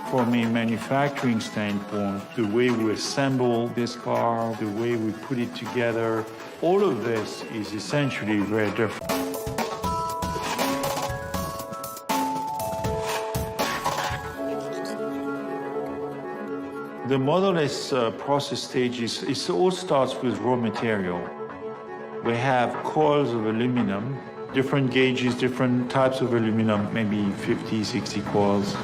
From a manufacturing standpoint, the way we assemble this car, the way we put it together, all of this is essentially very different. The Model S process stage it all starts with raw material. We have coils of aluminum, different gauges, different types of aluminum, maybe 50, 60 coils.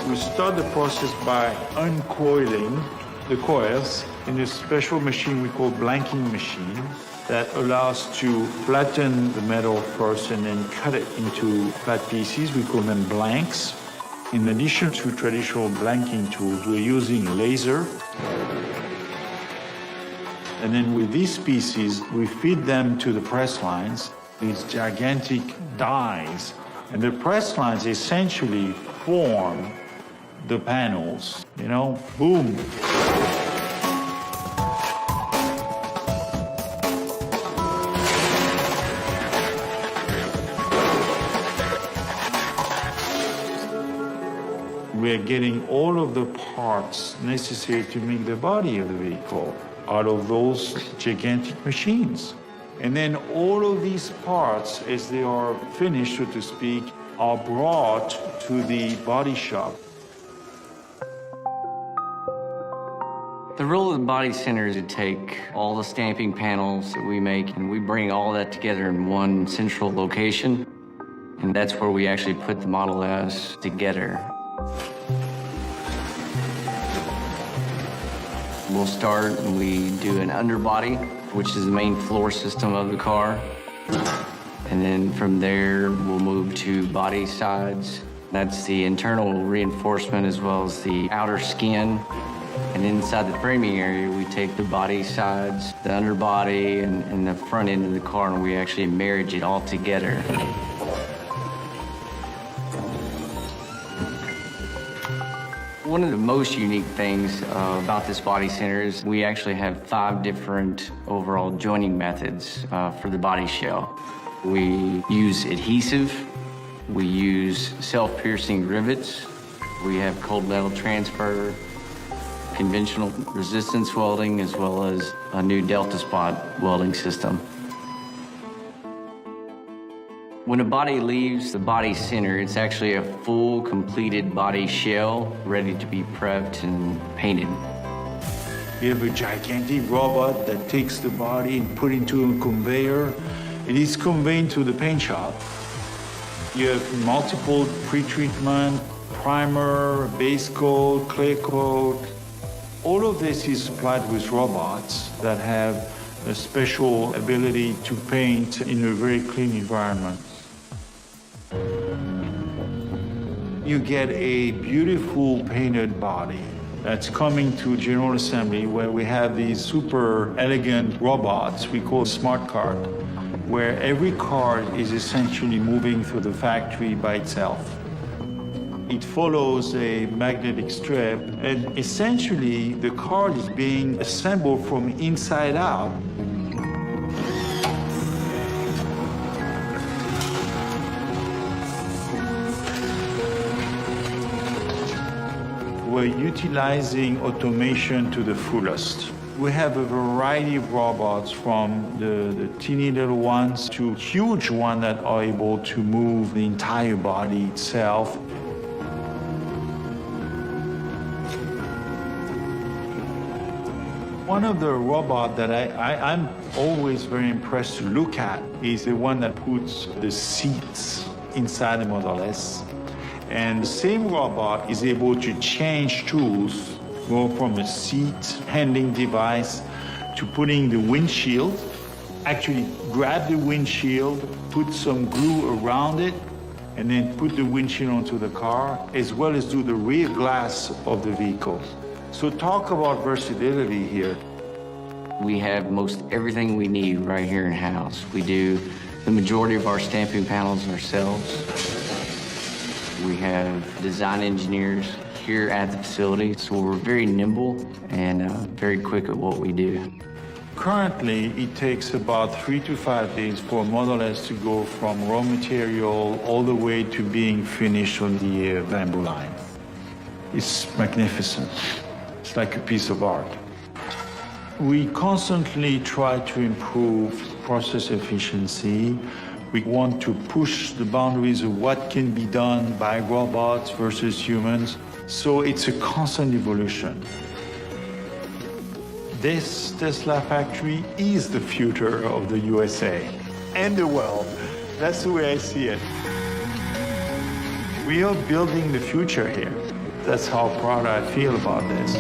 We start the process by uncoiling the coils in a special machine we call blanking machine that allows to flatten the metal first and then cut it into flat pieces. We call them blanks. In addition to traditional blanking tools, we're using laser. And then with these pieces, we feed them to the press lines, these gigantic dies. And the press lines essentially form the panels, boom. We are getting all of the parts necessary to make the body of the vehicle out of those gigantic machines. And then all of these parts, as they are finished, so to speak, are brought to the body shop. The role of the body center is to take all the stamping panels that we make and we bring all that together in one central location. And that's where we actually put the Model S together. We'll start and we do an underbody, which is the main floor system of the car. And then from there, we'll move to body sides. That's the internal reinforcement as well as the outer skin. And inside the framing area, we take the body sides, the underbody, and the front end of the car, and we actually marriage it all together. One of the most unique things about this body center is we actually have 5 different overall joining methods for the body shell. We use adhesive, we use self-piercing rivets, we have cold metal transfer, conventional resistance welding, as well as a new Delta Spot welding system. When a body leaves the body center, it's actually a full, completed body shell ready to be prepped and painted. You have a gigantic robot that takes the body and put into a conveyor. It is conveyed to the paint shop. You have multiple pre-treatment, primer, base coat, clear coat. All of this is supplied with robots that have a special ability to paint in a very clean environment. You get a beautiful painted body that's coming to General Assembly where we have these super elegant robots we call smart cart, where every cart is essentially moving through the factory by itself. It follows a magnetic strip, and essentially the cart is being assembled from inside out. We're utilizing automation to the fullest. We have a variety of robots, from the teeny little ones to huge ones that are able to move the entire body itself. One of the robots that I'm always very impressed to look at is the one that puts the seats inside the Model S. And the same robot is able to change tools, go from a seat handling device to putting the windshield, actually grab the windshield, put some glue around it, and then put the windshield onto the car, as well as do the rear glass of the vehicle. So talk about versatility here. We have most everything we need right here in-house. We do the majority of our stamping panels ourselves. We have design engineers here at the facility, so we're very nimble and very quick at what we do. Currently, it takes about 3 to 5 days for Model S to go from raw material all the way to being finished on the bamboo line. It's magnificent. It's like a piece of art. We constantly try to improve process efficiency. We want to push the boundaries of what can be done by robots versus humans. So it's a constant evolution. This Tesla factory is the future of the USA and the world. That's the way I see it. We are building the future here. That's how proud I feel about this.